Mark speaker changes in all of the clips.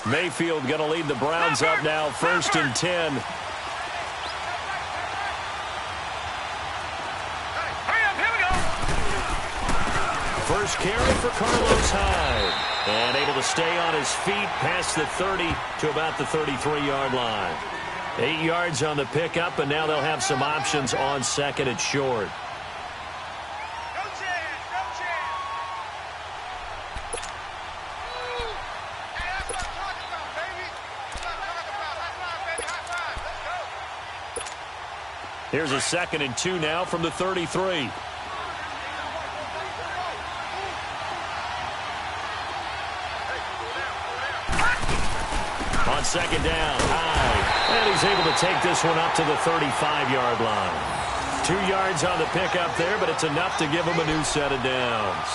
Speaker 1: Mayfield going to lead the Browns up now, 1st and 10. First carry for Carlos Hyde. And able to stay on his feet past the 30 to about the 33-yard line. 8 yards on the pickup, and now they'll have some options on 2nd and short. Here's a 2nd and 2 now from the 33. On 2nd down, Hyde. And he's able to take this one up to the 35-yard line. 2 yards on the pickup there, but it's enough to give him a new set of downs.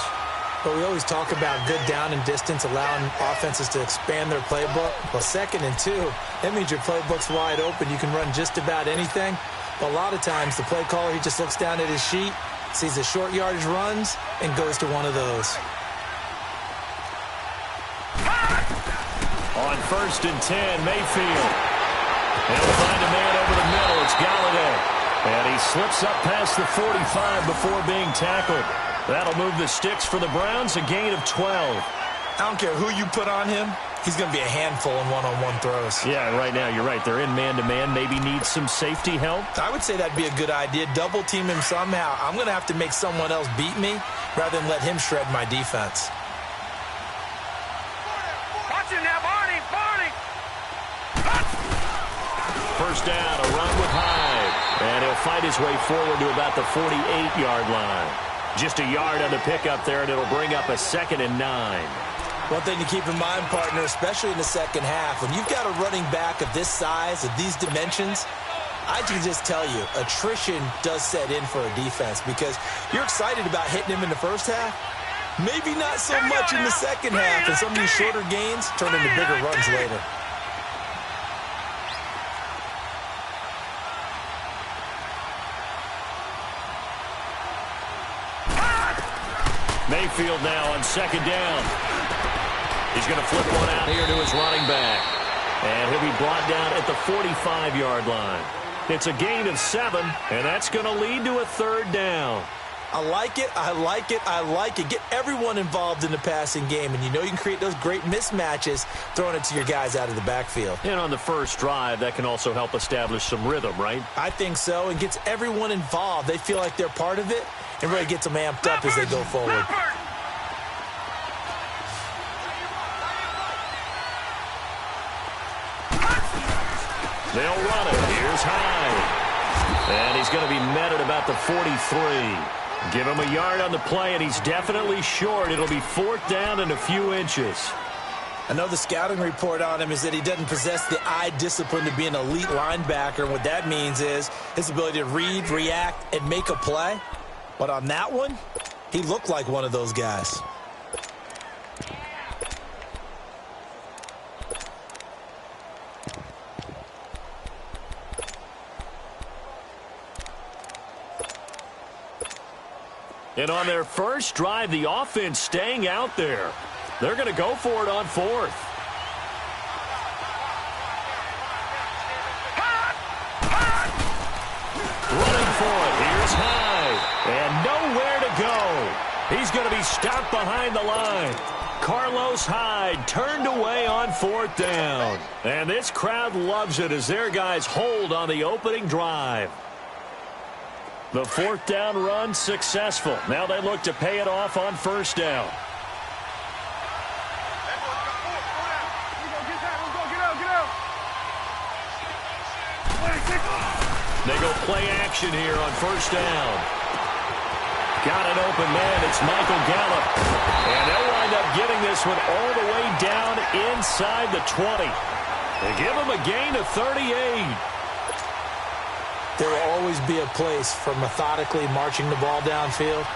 Speaker 2: But we always talk about good down and distance, allowing offenses to expand their playbook. Well, 2nd and 2, that means your playbook's wide open. You can run just about anything. But a lot of times, the play caller, he just looks down at his sheet, sees the short yardage runs, and goes to one of those.
Speaker 1: On 1st and 10, Mayfield. He'll find a man over the middle. It's Galladay. And he slips up past the 45 before being tackled. That'll move the sticks for the Browns, a gain of 12.
Speaker 2: I don't care who you put on him. He's going to be a handful in one-on-one throws.
Speaker 1: Yeah, right now, you're right. They're in man-to-man. Maybe need some safety help.
Speaker 2: I would say that'd be a good idea. Double team him somehow. I'm going to have to make someone else beat me rather than let him shred my defense.
Speaker 3: Watch him now, Barney!
Speaker 1: First down, a run with Hyde. And he'll fight his way forward to about the 48-yard line. Just a yard on the pickup there, and it'll bring up a 2nd and 9.
Speaker 2: One thing to keep in mind, partner, especially in the second half, when you've got a running back of this size, of these dimensions, I can just tell you, attrition does set in for a defense because you're excited about hitting him in the first half. Maybe not so much in the second half, and some of these shorter gains turn into bigger runs later.
Speaker 1: Mayfield now on 2nd down. He's going to flip one out here to his running back. And he'll be brought down at the 45-yard line. It's a gain of 7, and that's going to lead to a 3rd down.
Speaker 2: I like it, I like it, I like it. Get everyone involved in the passing game, and you know you can create those great mismatches throwing it to your guys out of the backfield.
Speaker 1: And on the first drive, that can also help establish some rhythm, right?
Speaker 2: I think so, and gets everyone involved. They feel like they're part of it, and really gets them amped up as they go forward.
Speaker 1: They'll run it. Here's Hyde. And he's going to be met at about the 43. Give him a yard on the play, and he's definitely short. It'll be 4th down and a few inches.
Speaker 2: I know the scouting report on him is that he doesn't possess the eye discipline to be an elite linebacker. And what that means is his ability to read, react, and make a play. But on that one, he looked like one of those guys.
Speaker 1: And on their first drive, the offense staying out there. They're going to go for it on 4th. Running for it. Here's Hyde. And nowhere to go. He's going to be stopped behind the line. Carlos Hyde turned away on 4th down. And this crowd loves it as their guys hold on the opening drive. The 4th down run successful. Now they look to pay it off on 1st down. They go play action here on 1st down. Got an open man. It's Michael Gallup. And they'll wind up getting this one all the way down inside the 20. They give him a gain of 38.
Speaker 2: There will always be a place for methodically marching the ball downfield.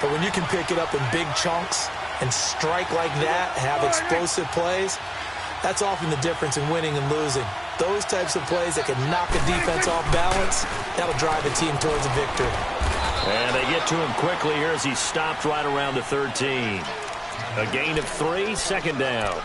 Speaker 2: But when you can pick it up in big chunks and strike like that, have explosive plays, that's often the difference in winning and losing. Those types of plays that can knock a defense off balance, that'll drive a team towards a victory.
Speaker 1: And they get to him quickly here as he stopped right around the 13. A gain of 3, 2nd down.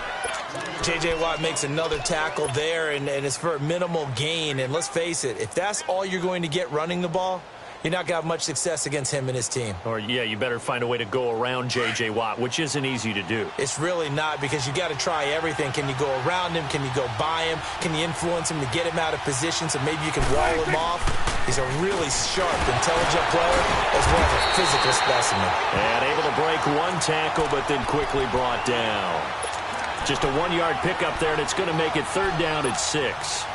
Speaker 2: J.J. Watt makes another tackle there, and it's for a minimal gain. And let's face it, if that's all you're going to get running the ball, you're not going to have much success against him and his team.
Speaker 1: Or, yeah, you better find a way to go around J.J. Watt, which isn't easy to do.
Speaker 2: It's really not, because you got to try everything. Can you go around him? Can you go by him? Can you influence him to get him out of position so maybe you can wall him off? He's a really sharp, intelligent player as well as a physical specimen.
Speaker 1: And able to break one tackle, but then quickly brought down. Just a 1-yard pickup there, and it's going to make it 3rd down at 6.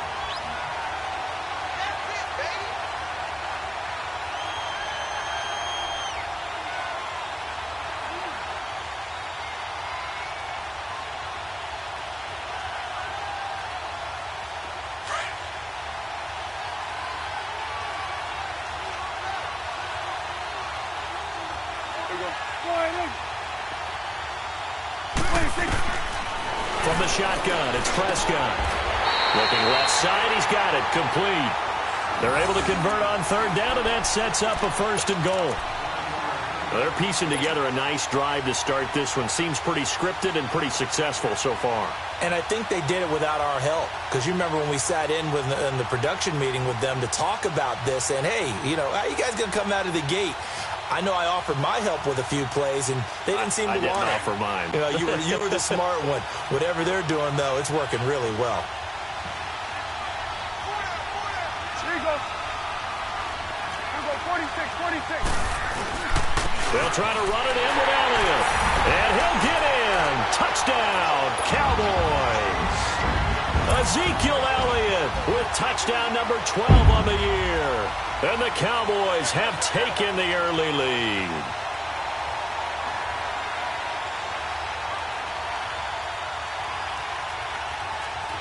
Speaker 1: From the shotgun, it's Prescott. Looking left side, he's got it, complete. They're able to convert on 3rd down, and that sets up a 1st and goal. Well, they're piecing together a nice drive to start this one. Seems pretty scripted and pretty successful so far.
Speaker 2: And I think they did it without our help, because you remember when we sat in the production meeting with them to talk about this, and hey, you know, how you guys going to come out of the gate? I know I offered my help with a few plays, and they didn't seem to want it.
Speaker 1: I didn't offer mine.
Speaker 2: You know, you were the smart one. Whatever they're doing, though, it's working really well.
Speaker 3: Here you go. Here you go, 46.
Speaker 1: They'll try to run it in with Elliott. And he'll get in. Touchdown, Cowboys. Ezekiel Elliott with touchdown number 12 on the year. And the Cowboys have taken the early lead.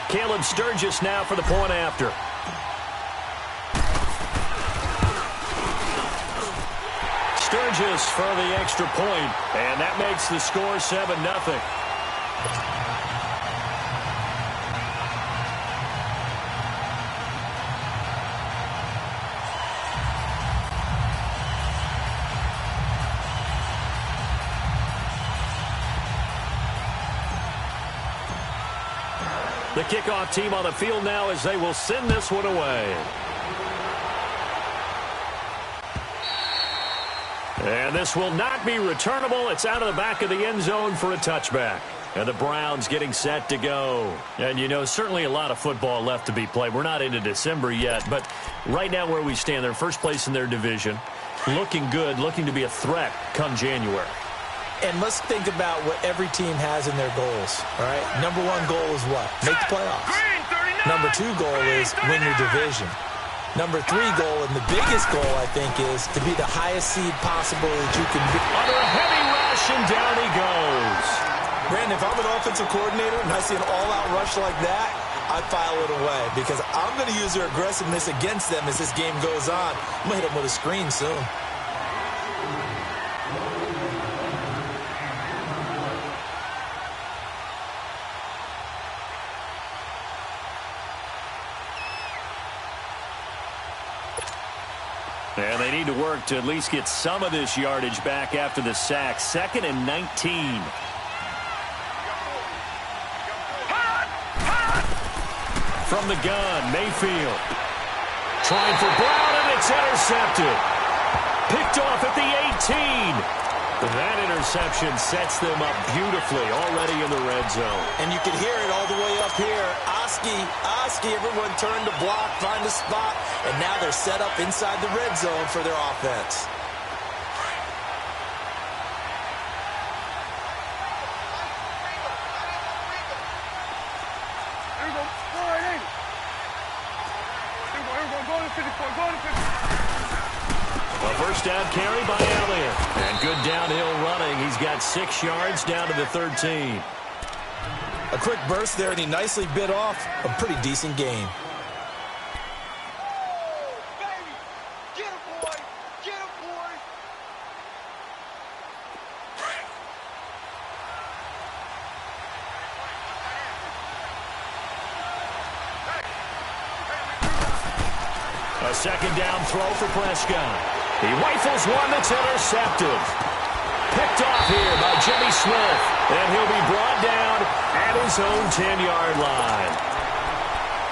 Speaker 1: Caleb Sturgis now for the point after. Sturgis for the extra point, and that makes the score 7-0. The kickoff team on the field now as they will send this one away. And this will not be returnable. It's out of the back of the end zone for a touchback. And the Browns getting set to go. And, you know, certainly a lot of football left to be played. We're not into December yet, but right now where we stand, they're first place in their division. Looking good, looking to be a threat come January.
Speaker 2: And let's think about what every team has in their goals, all right? Number 1 goal is what? Make the playoffs. Number 2 goal is win your division. Number 3 goal, and the biggest goal, I think, is to be the highest seed possible that you can be.
Speaker 1: Under a heavy rush, and down he goes.
Speaker 2: Brandon, if I'm an offensive coordinator and I see an all-out rush like that, I file it away because I'm going to use their aggressiveness against them as this game goes on. I'm going to hit them with a screen soon.
Speaker 1: And they need to work to at least get some of this yardage back after the sack. 2nd and 19. From the gun, Mayfield. Trying for Brown, and it's intercepted. Picked off at the 18. That interception sets them up beautifully already in the red zone.
Speaker 2: And you can hear it all the way up here. Oski, everyone turned to block, find a spot, and now they're set up inside the red zone for their offense.
Speaker 3: Here we go. Go ahead. Here we go. Go to 54. Go to 54.
Speaker 1: A first down carry by Elliott. And good downhill running. He's got 6 yards down to the 13.
Speaker 2: A quick burst there, and he nicely bit off a pretty decent gain.
Speaker 1: A second down throw for Prescott. He rifles one that's intercepted. Picked off here by Jimmy Smith. And he'll be brought down at his own 10-yard line.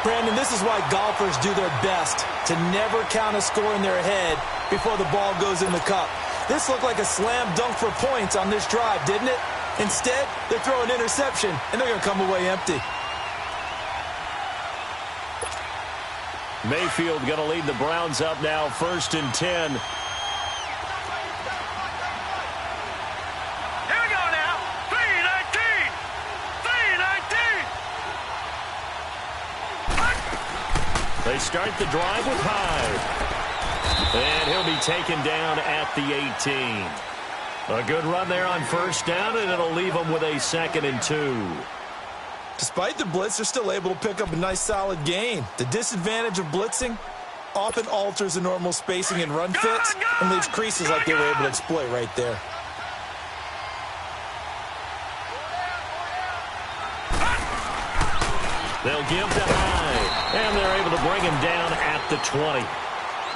Speaker 2: Brandon, this is why golfers do their best to never count a score in their head before the ball goes in the cup. This looked like a slam dunk for points on this drive, didn't it? Instead, they throw an interception, and they're going to come away empty.
Speaker 1: Mayfield going to lead the Browns up now, 1st and 10.
Speaker 3: Here we go now. 3-19. 3-19.
Speaker 1: They start the drive with Hyde. And he'll be taken down at the 18. A good run there on 1st down, and it'll leave them with a 2nd and 2.
Speaker 2: Despite the blitz, they're still able to pick up a nice, solid gain. The disadvantage of blitzing often alters the normal spacing and run fits and leaves creases like they were able to exploit right there.
Speaker 1: They'll give to Hyde, and they're able to bring him down at the 20.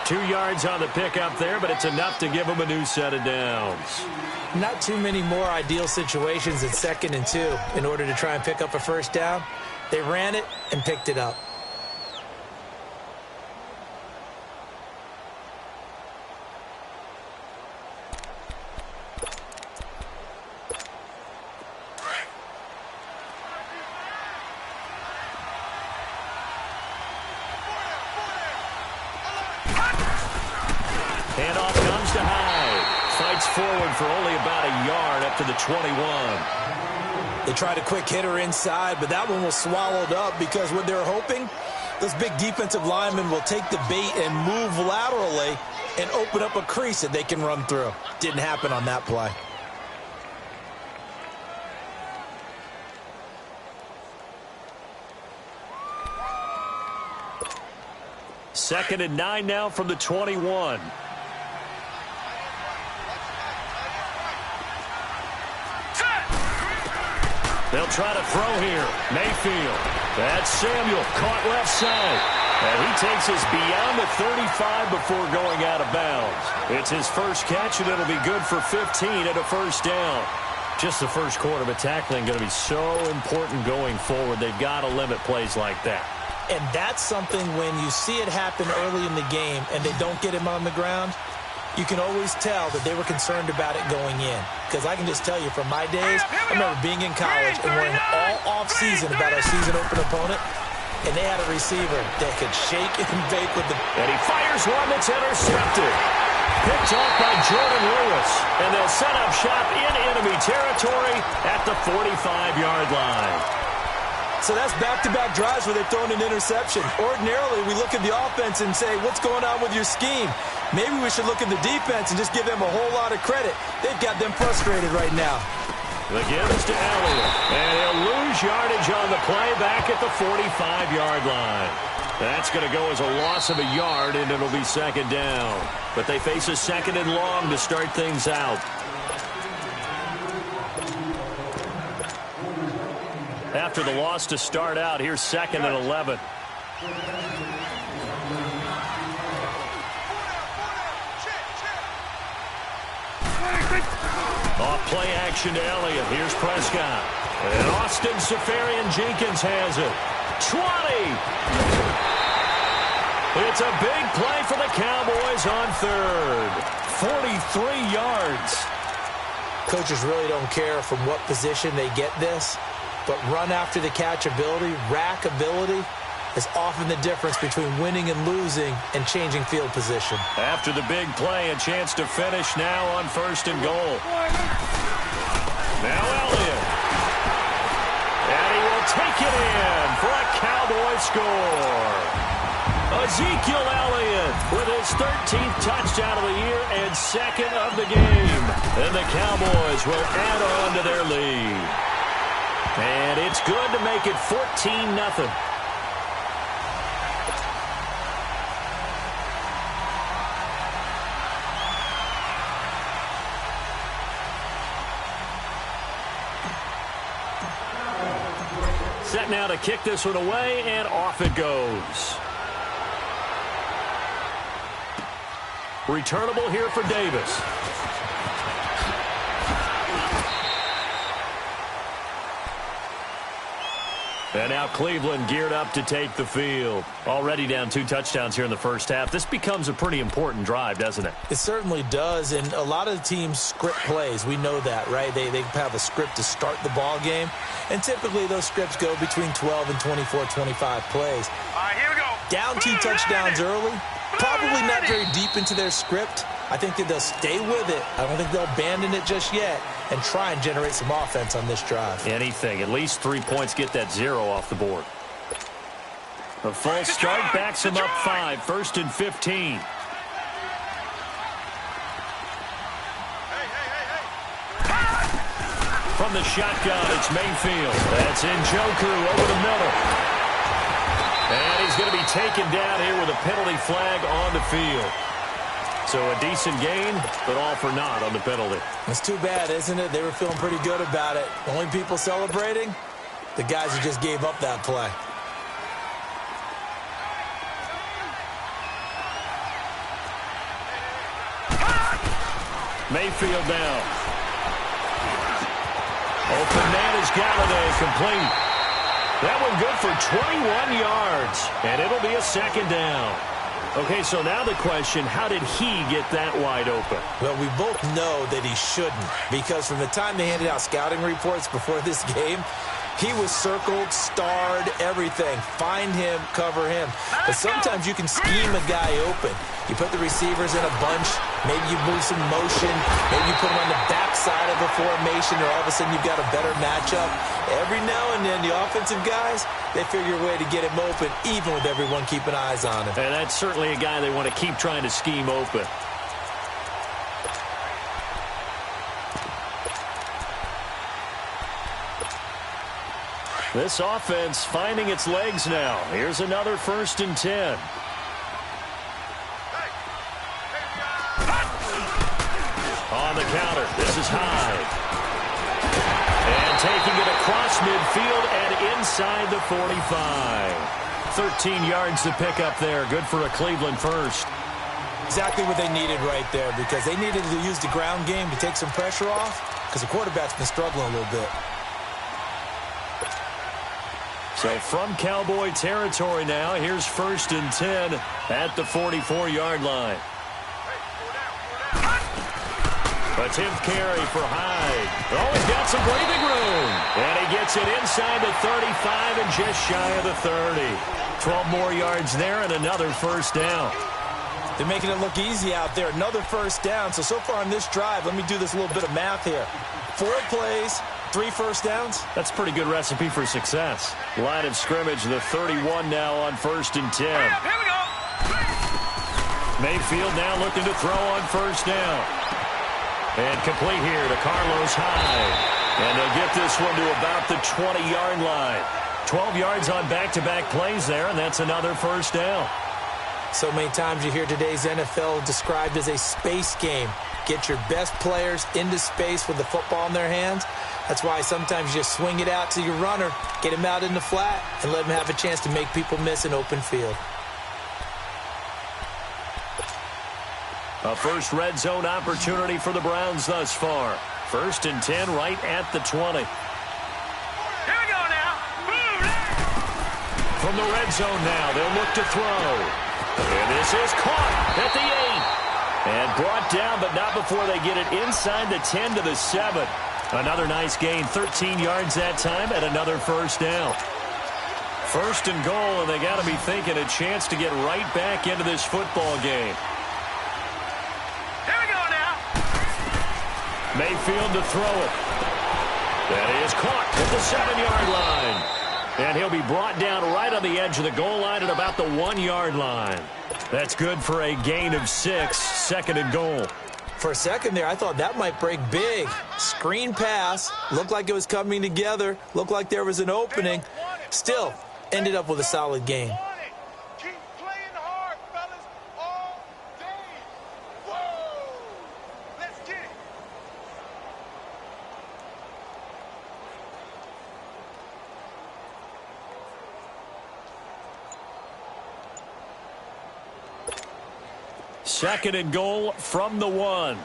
Speaker 1: 2 yards on the pickup there, but it's enough to give him a new set of downs.
Speaker 2: Not too many more ideal situations at 2nd and 2 in order to try and pick up a 1st down. They ran it and picked it up.
Speaker 1: Handoff comes to Hyde. Fights forward for only about a yard up to the 21.
Speaker 2: They tried a quick hitter inside, but that one was swallowed up because what they're hoping, those big defensive linemen will take the bait and move laterally and open up a crease that they can run through. Didn't happen on that play.
Speaker 1: Second and 9 now from the 21. They'll try to throw here. Mayfield. That's Samuel. Caught left side. And he takes us beyond the 35 before going out of bounds. It's his first catch, and it'll be good for 15 and a 1st down. Just the first quarter, but tackling going to be so important going forward. They've got to limit plays like that.
Speaker 2: And that's something when you see it happen early in the game and they don't get him on the ground, you can always tell that they were concerned about it going in. Because I can just tell you from my days, I remember being in college and worrying all off-season about our season-open opponent, and they had a receiver that could shake and bake with the...
Speaker 1: And he fires one that's intercepted. Picked off by Jordan Lewis. And they'll set up shop in enemy territory at the 45-yard line.
Speaker 2: So that's back-to-back drives where they've thrown an interception. Ordinarily, we look at the offense and say, what's going on with your scheme? Maybe we should look at the defense and just give them a whole lot of credit. They've got them frustrated right now.
Speaker 1: The give is to Elliott. And he'll lose yardage on the play back at the 45-yard line. That's going to go as a loss of a yard, and it'll be 2nd down. But they face a 2nd and long to start things out. After the loss to start out, here's 2nd and 11. Off play action to Elliott. Here's Prescott. And Austin Seferian-Jenkins has it. 20. It's a big play for the Cowboys on 3rd. 43 yards.
Speaker 2: Coaches really don't care from what position they get this, but run after the catch ability, rack ability, is often the difference between winning and losing and changing field position.
Speaker 1: After the big play, a chance to finish now on 1st and goal. Now Elliott. And he will take it in for a Cowboy score. Ezekiel Elliott with his 13th touchdown of the year and 2nd of the game. And the Cowboys will add on to their lead. And it's good to make it 14-0. Set now to kick this one away, and off it goes. Returnable here for Davis. And now Cleveland geared up to take the field. Already down 2 touchdowns here in the first half. This becomes a pretty important drive, doesn't it?
Speaker 2: It certainly does, and a lot of the teams script plays. We know that, right? They have a script to start the ball game, and typically those scripts go between 12 and 24, 25 plays.
Speaker 3: All right, here we go.
Speaker 2: Down 2 touchdowns early, probably not very deep into their script. I think that they'll stay with it. I don't think they'll abandon it just yet and try and generate some offense on this drive.
Speaker 1: Anything. At least 3 points, get that 0 off the board. A false start backs him up 5. First and 15. From the shotgun, it's Mayfield. That's Njoku over the middle. And he's going to be taken down here with a penalty flag on the field. So a decent gain, but all for naught on the penalty.
Speaker 2: It's too bad, isn't it? They were feeling pretty good about it. The only people celebrating, the guys who just gave up that play.
Speaker 1: Mayfield down. Open man is Galladay, complete. That one good for 21 yards, and it'll be a second down. Okay, so now the question, how did he get that wide open?
Speaker 2: Well, we both know that he shouldn't, because from the time they handed out scouting reports before this game, he was circled, starred, everything. Find him, cover him. But sometimes you can scheme a guy open. You put the receivers in a bunch. Maybe you move some motion. Maybe you put them on the backside of a formation, or all of a sudden you've got a better matchup. Every now and then, the offensive guys, they figure a way to get him open, even with everyone keeping eyes on him.
Speaker 1: And that's certainly a guy they want to keep trying to scheme open. This offense finding its legs now. Here's another 1st and 10. On the counter, this is Hyde. And taking it across midfield and inside the 45. 13 yards to pick up there. Good for a Cleveland first.
Speaker 2: Exactly what they needed right there, because they needed to use the ground game to take some pressure off, because the quarterback's been struggling a little bit.
Speaker 1: So from Cowboy territory now, here's 1st and 10 at the 44-yard line. A 10th carry for Hyde. Oh, he's got some breathing room. And he gets it inside the 35 and just shy of the 30. 12 more yards there and another 1st down.
Speaker 2: They're making it look easy out there. Another 1st down. So far on this drive, let me do this little bit of math here. 4 plays, 3 1st downs.
Speaker 1: That's a pretty good recipe for success. Line of scrimmage, the 31 now on 1st and 10.
Speaker 3: Here we go.
Speaker 1: Mayfield now looking to throw on 1st down. And complete here to Carlos Hyde. And they'll get this one to about the 20-yard line. 12 yards on back-to-back plays there, and that's another 1st down.
Speaker 2: So many times you hear today's NFL described as a space game. Get your best players into space with the football in their hands. That's why sometimes you just swing it out to your runner, get him out in the flat, and let him have a chance to make people miss an open field.
Speaker 1: A first red zone opportunity for the Browns thus far. 1st and 10 right at the 20.
Speaker 3: Here we go now.
Speaker 1: From the red zone now, they'll look to throw. And this is caught at the 8. And brought down, but not before they get it inside the 10 to the 7. Another nice gain, 13 yards that time, and another 1st down. 1st and goal, and they got to be thinking a chance to get right back into this football game.
Speaker 3: Here we go now.
Speaker 1: Mayfield to throw it. That is caught at the 7-yard line. And he'll be brought down right on the edge of the goal line at about the 1-yard line. That's good for a gain of 6, 2nd and goal.
Speaker 2: For a second there, I thought that might break big. Screen pass. Looked like it was coming together. Looked like there was an opening. Still, ended up with a solid gain.
Speaker 3: Keep playing hard, fellas, all day. Whoa! Let's get it.
Speaker 1: Second and goal from the 1.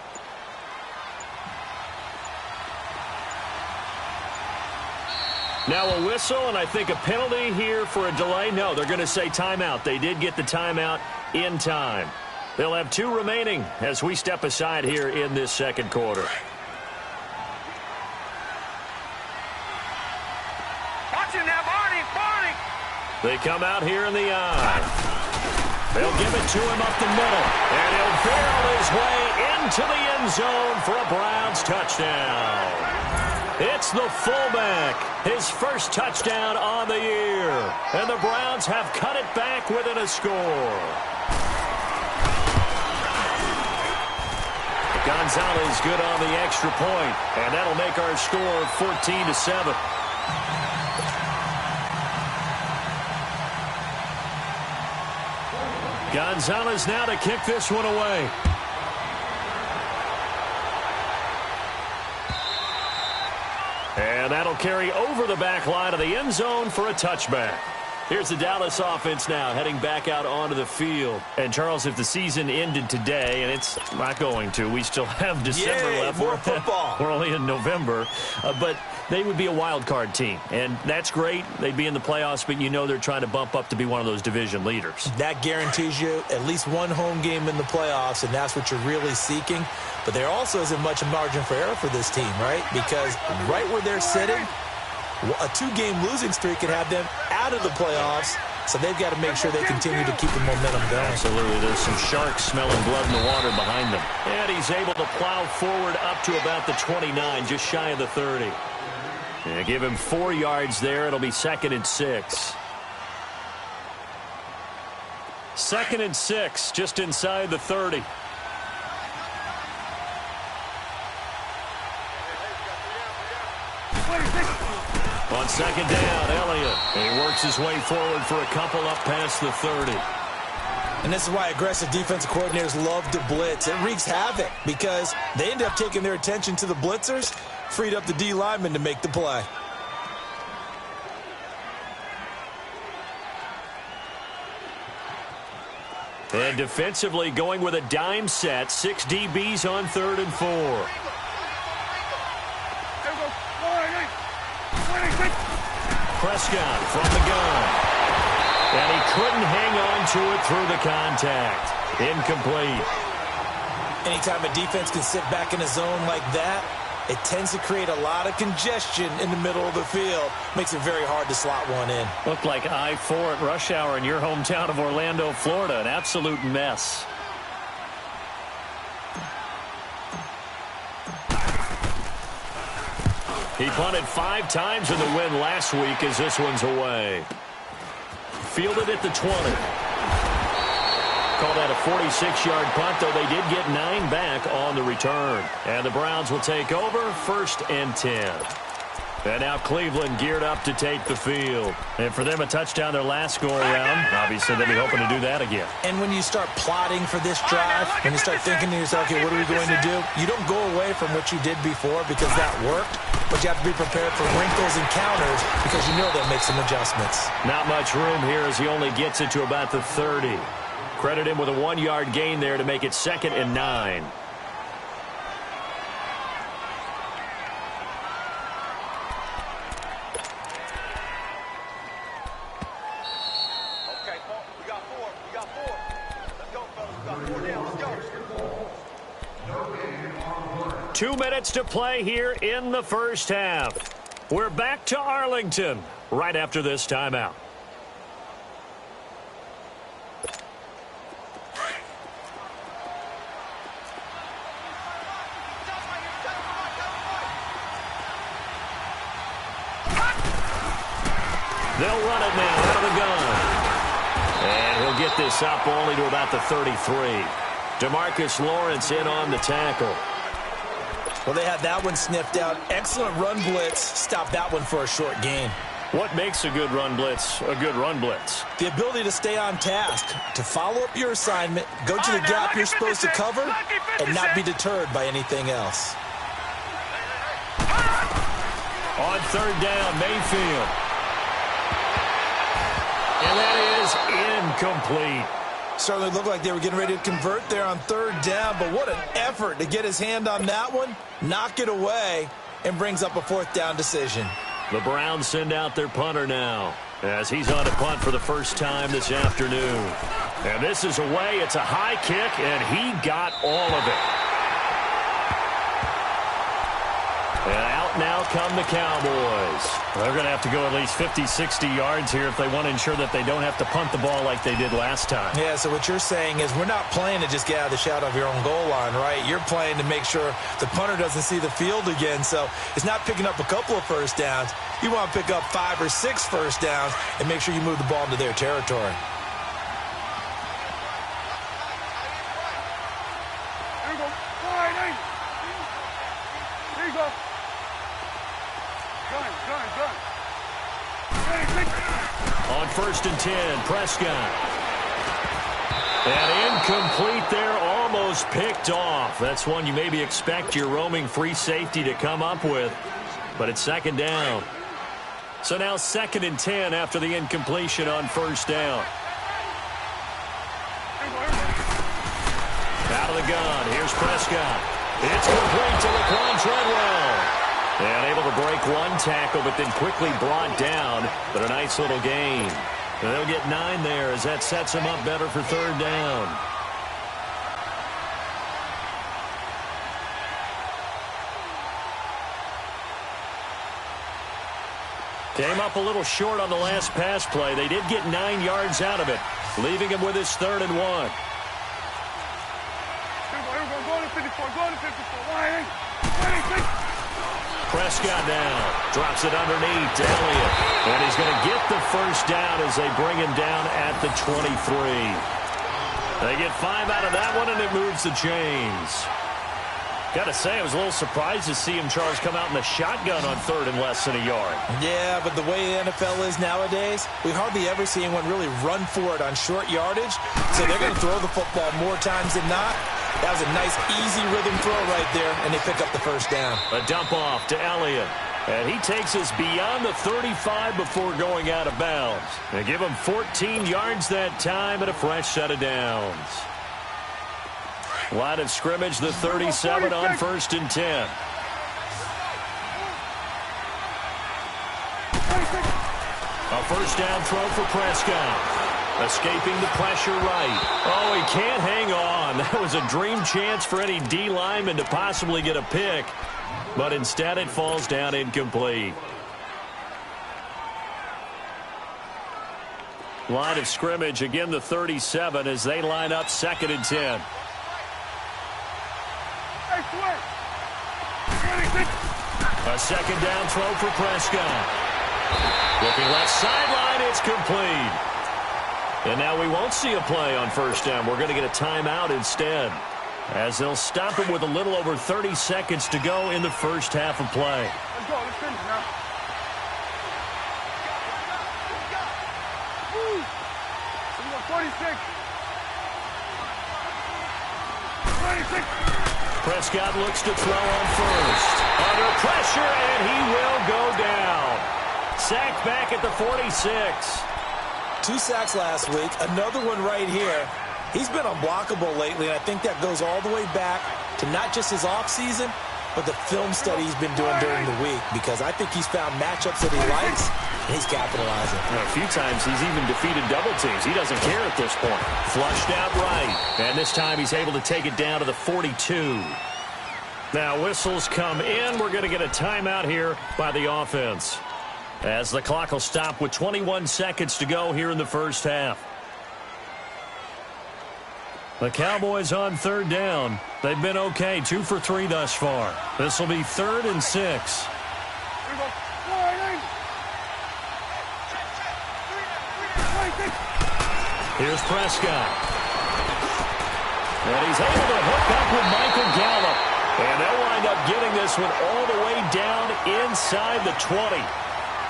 Speaker 1: Now a whistle, and I think a penalty here for a delay. No, they're going to say timeout. They did get the timeout in time. They'll have 2 remaining as we step aside here in this second quarter.
Speaker 3: Watch him now, Barney.
Speaker 1: They come out here in the eye. They'll give it to him up the middle, and he'll barrel his way into the end zone for a Browns touchdown. It's the fullback, his first touchdown on the year, and the Browns have cut it back within a score. Gonzalez good on the extra point, and that'll make our score 14-7. Gonzalez now to kick this one away. And that'll carry over the back line of the end zone for a touchback. Here's the Dallas offense now heading back out onto the field. And, Charles, if the season ended today, and it's not going to, we still have December left.
Speaker 2: More football.
Speaker 1: We're only in November. But they would be a wild card team. And that's great. They'd be in the playoffs, but you know they're trying to bump up to be one of those division leaders.
Speaker 2: That guarantees you at least one home game in the playoffs, and that's what you're really seeking. But there also isn't much margin for error for this team, right? Because right where they're sitting, a 2-game losing streak could have them out of the playoffs, so they've got to make sure they continue to keep the momentum going.
Speaker 1: Absolutely. There's some sharks smelling blood in the water behind them. And he's able to plow forward up to about the 29, just shy of the 30. And give him 4 yards there. It'll be 2nd and 6. 2nd and 6, just inside the 30. On 2nd down, Elliott. And he works his way forward for a couple up past the 30.
Speaker 2: And this is why aggressive defensive coordinators love to blitz. It wreaks havoc because they end up taking their attention to the blitzers, freed up the D lineman to make the play.
Speaker 1: And defensively going with a dime set, 6 DBs on 3rd and 4. Prescott from the gun. And he couldn't hang on to it through the contact. Incomplete.
Speaker 2: Anytime a defense can sit back in a zone like that, it tends to create a lot of congestion in the middle of the field. Makes it very hard to slot one in.
Speaker 1: Looked like I-4 at rush hour in your hometown of Orlando, Florida. An absolute mess. He punted 5 times in the win last week as this one's away. Fielded at the 20. Call that a 46-yard punt, though they did get 9 back on the return. And the Browns will take over 1st and 10. And now Cleveland geared up to take the field. And for them, a touchdown their last go-around. Obviously, they'll be hoping to do that again.
Speaker 2: And when you start plotting for this drive, when you start thinking to yourself, okay, what are we going to do? You don't go away from what you did before because that worked. But you have to be prepared for wrinkles and counters because you know they'll make some adjustments.
Speaker 1: Not much room here as he only gets it to about the 30. Credit him with a 1-yard gain there to make it 2nd and 9.
Speaker 3: Let's go, fellas.
Speaker 1: 2 minutes to play here in the first half. We're back to Arlington right after this timeout. They'll run it now out of the gun. And he'll get this up only to about the 33. DeMarcus Lawrence in on the tackle.
Speaker 2: Well, they had that one sniffed out. Excellent run blitz. Stop that one for a short gain.
Speaker 1: What makes a good run blitz a good run blitz?
Speaker 2: The ability to stay on task, to follow up your assignment, go to the gap you're supposed to cover, and not be deterred by anything else.
Speaker 1: On 3rd down, Mayfield. And that is incomplete.
Speaker 2: Certainly looked like they were getting ready to convert there on 3rd down, but what an effort to get his hand on that one, knock it away, and brings up a 4th down decision.
Speaker 1: The Browns send out their punter now as he's on a punt for the first time this afternoon. And this is away. It's a high kick, and he got all of it. And out now come the Cowboys. They're going to have to go at least 50, 60 yards here if they want to ensure that they don't have to punt the ball like they did last time.
Speaker 2: Yeah, so what you're saying is we're not playing to just get out of the shadow of your own goal line, right? You're playing to make sure the punter doesn't see the field again. So it's not picking up a couple of first downs. You want to pick up 5 or 6 first downs and make sure you move the ball into their territory.
Speaker 3: There you go. Wide eight. There you go. Gun.
Speaker 1: On 1st and 10, Prescott. And incomplete there, almost picked off. That's one you maybe expect your roaming free safety to come up with. But it's 2nd down. So now 2nd and 10 after the incompletion on 1st down. Out of the gun, here's Prescott. It's complete to Laquan Treadwell. And able to break one tackle, but then quickly brought down. But a nice little gain. And they'll get 9 there as that sets them up better for 3rd down. Came up a little short on the last pass play. They did get 9 yards out of it, leaving him with his 3rd and 1.
Speaker 3: Here we go. Go to 54. Go to 54. Wide eight.
Speaker 1: Prescott now drops it underneath to Elliott. And he's going to get the 1st down as they bring him down at the 23. They get 5 out of that one, and it moves the chains. Got to say, I was a little surprised to see him, Charles, come out in the shotgun on 3rd and less than a yard.
Speaker 2: Yeah, but the way the NFL is nowadays, we hardly ever see anyone really run for it on short yardage. So they're going to throw the football more times than not. That was a nice, easy rhythm throw right there, and they pick up the 1st down.
Speaker 1: A dump off to Elliott. And he takes us beyond the 35 before going out of bounds. They give him 14 yards that time and a fresh set of downs. Line of scrimmage, the 37 on 1st and 10. A 1st down throw for Prescott. Escaping the pressure right. Oh, he can't hang on. That was a dream chance for any D lineman to possibly get a pick. But instead it falls down incomplete. Line of scrimmage, again the 37 as they line up 2nd and 10. A 2nd down throw for Prescott. Looking left sideline, it's complete. And now we won't see a play on 1st down. We're going to get a timeout instead, as they'll stop it with a little over 30 seconds to go in the 1st half of play.
Speaker 3: Let's go. Let's finish now. Let's go. 46.
Speaker 1: Prescott looks to throw on 1st. Under pressure, and he will go down. Sacked back at the 46.
Speaker 2: 2 sacks last week, another one right here. He's been unblockable lately, and I think that goes all the way back to not just his offseason, but the film study he's been doing during the week, because I think he's found matchups that he likes, and he's capitalizing.
Speaker 1: A few times he's even defeated double teams. He doesn't care at this point. Flushed out right, and this time he's able to take it down to the 42. Now whistles come in. We're going to get a timeout here by the offense, as the clock will stop with 21 seconds to go here in the 1st half. The Cowboys on 3rd down. They've been okay, 2 for 3 thus far. This will be 3rd and 6. Here's Prescott. And he's able to hook up with Michael Gallup. And they'll wind up getting this one all the way down inside the 20.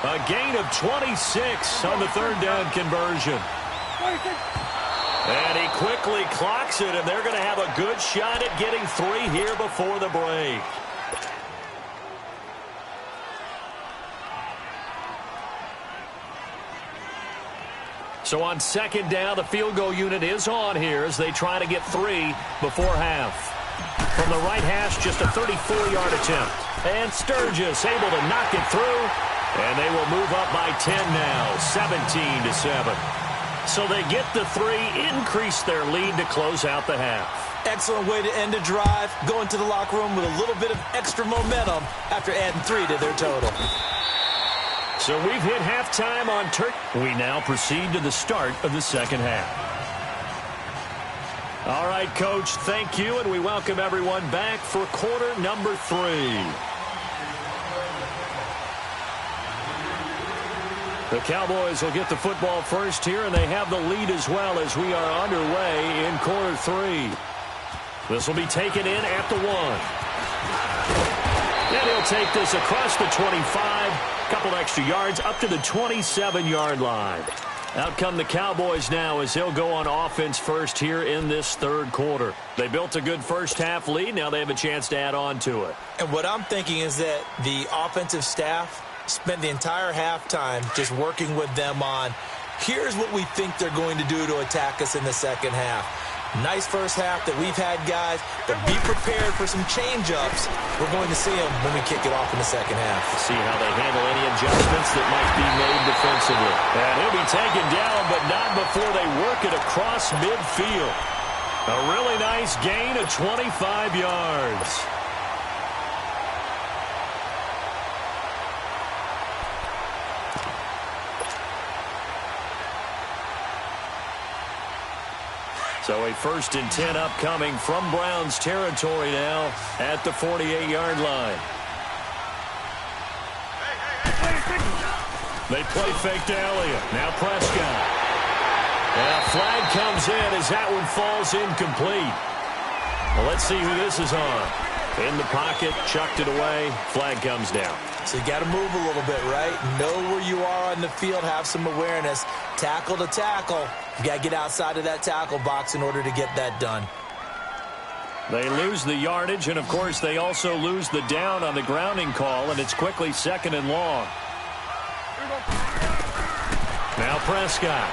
Speaker 1: A gain of 26 on the 3rd down conversion. And he quickly clocks it, and they're going to have a good shot at getting 3 here before the break. So on 2nd down, the field goal unit is on here as they try to get 3 before half. From the right hash, just a 34-yard attempt. And Sturgis able to knock it through. And they will move up by 10 now, 17-7. So they get the 3, increase their lead to close out the half.
Speaker 2: Excellent way to end a drive, go into the locker room with a little bit of extra momentum after adding 3 to their total.
Speaker 1: So we've hit halftime on Turkey. We now proceed to the start of the second half. All right, Coach, thank you, and we welcome everyone back for quarter number 3. The Cowboys will get the football first here, and they have the lead as well as we are underway in quarter 3. This will be taken in at the 1. And he'll take this across the 25, a couple extra yards up to the 27-yard line. Out come the Cowboys now as they'll go on offense first here in this third quarter. They built a good first-half lead. Now they have a chance to add on to it.
Speaker 2: And what I'm thinking is that the offensive staff spent the entire halftime just working with them on, here's what we think they're going to do to attack us in the second half. Nice first half that we've had, guys, but be prepared for some change-ups. We're going to see them when we kick it off in the second half.
Speaker 1: See how they handle any adjustments that might be made defensively. And he'll be taken down, but not before they work it across midfield. A really nice gain of 25 yards. So a 1st and 10 upcoming from Browns territory now at the 48-yard line. They play fake to Elliott. Now Prescott. And a flag comes in as that one falls incomplete. Well, let's see who this is on. In the pocket, chucked it away. Flag comes down.
Speaker 2: So you got to move a little bit, right? Know where you are on the field, have some awareness. Tackle to tackle. You got to get outside of that tackle box in order to get that done.
Speaker 1: They lose the yardage, and, of course, they also lose the down on the grounding call, and it's quickly 2nd and long. Now Prescott.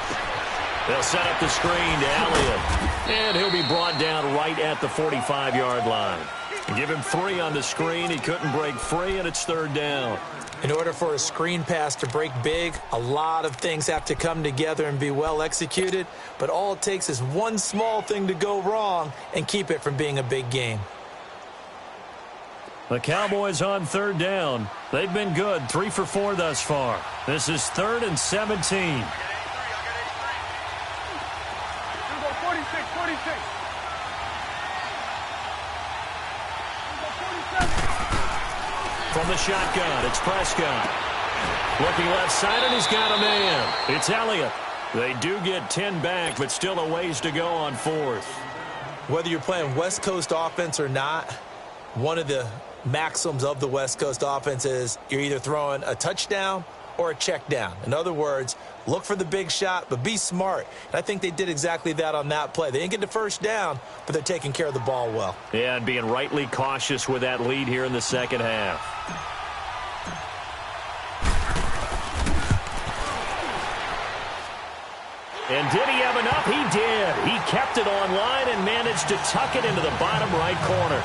Speaker 1: They'll set up the screen to Elliott. And he'll be brought down right at the 45-yard line. Give him 3 on the screen. He couldn't break free, and it's 3rd down.
Speaker 2: In order for a screen pass to break big, a lot of things have to come together and be well executed. But all it takes is one small thing to go wrong and keep it from being a big game.
Speaker 1: The Cowboys on 3rd down. They've been good, 3 for 4 thus far. This is 3rd and 17.
Speaker 3: 46.
Speaker 1: From the shotgun, it's Prescott. Looking left side, and he's got a man. It's Elliott. They do get 10 back, but still a ways to go on 4th.
Speaker 2: Whether you're playing West Coast offense or not, one of the maxims of the West Coast offense is you're either throwing a touchdown or a check down. In other words, look for the big shot, but be smart. And I think they did exactly that on that play. They didn't get the first down, but they're taking care of the ball well.
Speaker 1: Yeah, and being rightly cautious with that lead here in the second half. And did he have enough? He did. He kept it on line and managed to tuck it into the bottom right corner.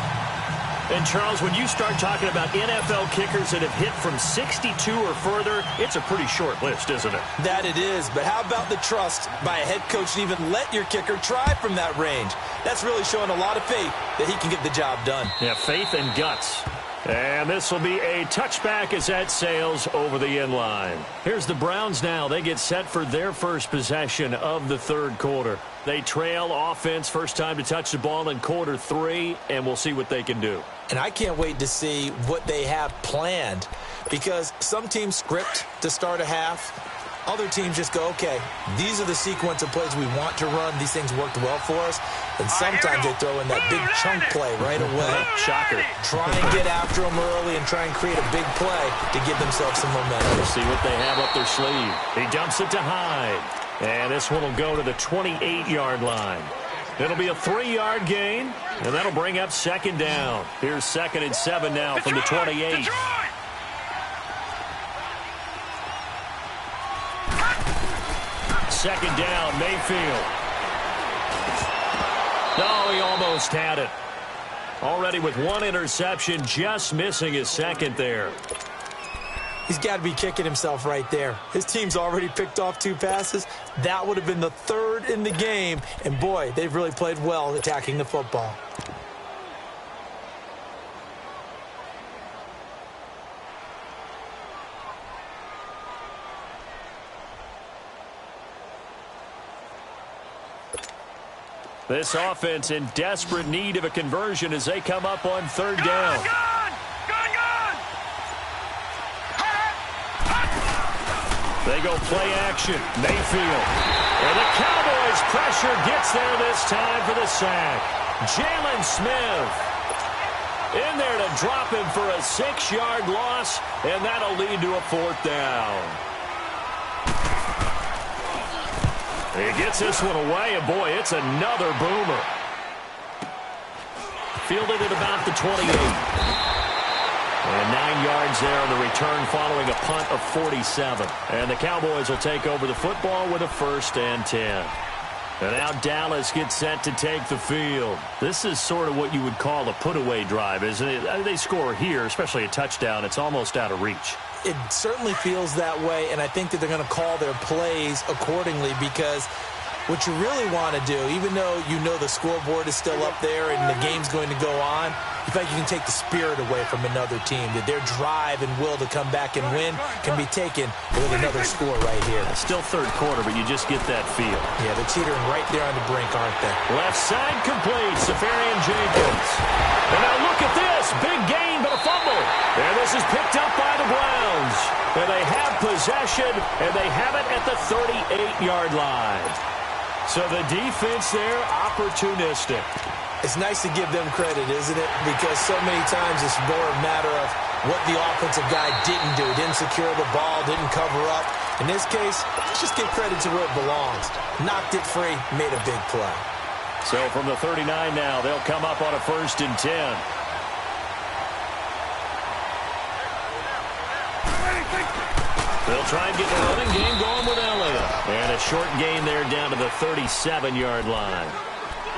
Speaker 1: And, Charles, when you start talking about NFL kickers that have hit from 62 or further, it's a pretty short list, isn't it?
Speaker 2: That it is. But how about the trust by a head coach to even let your kicker try from that range? That's really showing a lot of faith that he can get the job done.
Speaker 1: Yeah, faith and guts. And this will be a touchback as that sails over the end line. Here's the Browns now. They get set for their first possession of the third quarter. They trail offense, first time to touch the ball in quarter 3, and we'll see what they can do.
Speaker 2: And I can't wait to see what they have planned, because some teams script to start a half. Other teams just go, okay, these are the sequence of plays we want to run. These things worked well for us. And sometimes they throw in that big chunk play right away.
Speaker 1: Shocker.
Speaker 2: Try and get after them early and try and create a big play to give themselves some momentum.
Speaker 1: We'll see what they have up their sleeve. He dumps it to Hyde. And this one will go to the 28-yard line. It'll be a 3-yard gain, and that'll bring up second down. Here's 2nd and 7 now from the 28. Second down, Mayfield. No, he almost had it. Already with one interception, just missing his second there.
Speaker 2: He's got to be kicking himself right there. His team's already picked off 2 passes. That would have been the 3rd in the game. And, boy, they've really played well attacking the football.
Speaker 1: This offense in desperate need of a conversion as they come up on 3rd down. They go play action. Mayfield. And the Cowboys' pressure gets there this time for the sack. Jalen Smith in there to drop him for a 6-yard loss, and that'll lead to a 4th down. He gets this one away, and boy, it's another boomer. Fielded at about the 28. And 9 yards there on the return following a punt of 47. And the Cowboys will take over the football with a 1st and 10. And now Dallas gets set to take the field. This is sort of what you would call a put-away drive, isn't it? They score here, especially a touchdown. It's almost out of reach.
Speaker 2: It certainly feels that way, and I think that they're going to call their plays accordingly because what you really want to do, even though you know the scoreboard is still up there and the game's going to go on, you feel like you can take the spirit away from another team, that their drive and will to come back and win can be taken with another score right here.
Speaker 1: Still 3rd quarter, but you just get that feel.
Speaker 2: Yeah, they're teetering right there on the brink, aren't they?
Speaker 1: Left side complete, Safarian Jenkins. And now look at this, big gain but a fumble. And this is picked up by the Browns. And they have possession, and they have it at the 38-yard line. So the defense there, opportunistic.
Speaker 2: It's nice to give them credit, isn't it? Because so many times it's more a matter of what the offensive guy didn't do. Didn't secure the ball, didn't cover up. In this case, let's just give credit to where it belongs. Knocked it free, made a big play.
Speaker 1: So from the 39 now, they'll come up on a 1st and 10. They'll try and get the running game going with Elliott. And a short gain there down to the 37-yard line.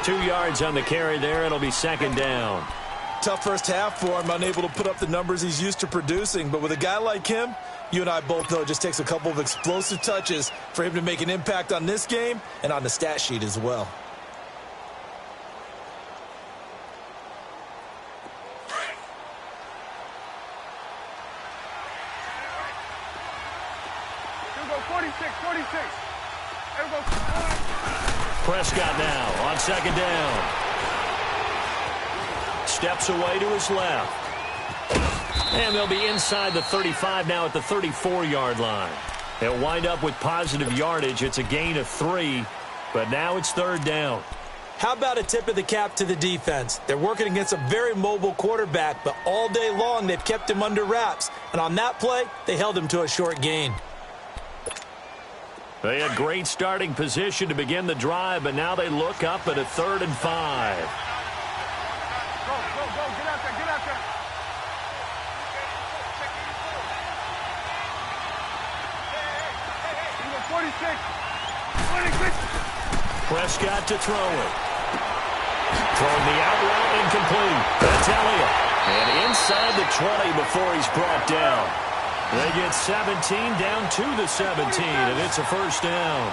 Speaker 1: 2 yards on the carry there. It'll be 2nd down.
Speaker 2: Tough first half for him, unable to put up the numbers he's used to producing. But with a guy like him, you and I both know it just takes a couple of explosive touches for him to make an impact on this game and on the stat sheet as well.
Speaker 1: Prescott now on 2nd down. Steps away to his left. And they'll be inside the 35 now at the 34-yard line. They'll wind up with positive yardage. It's a gain of 3, but now it's 3rd down.
Speaker 2: How about a tip of the cap to the defense? They're working against a very mobile quarterback, but all day long they've kept him under wraps. And on that play, they held him to a short gain.
Speaker 1: They had great starting position to begin the drive, but now they look up at a 3rd and 5.
Speaker 3: Go, get out there, get out there. You got 46. 26.
Speaker 1: Prescott to throw it. Throwing the out route incomplete. That's Elliott. And inside the 20 before he's brought down. They get 17 down to the 17, and it's a 1st down.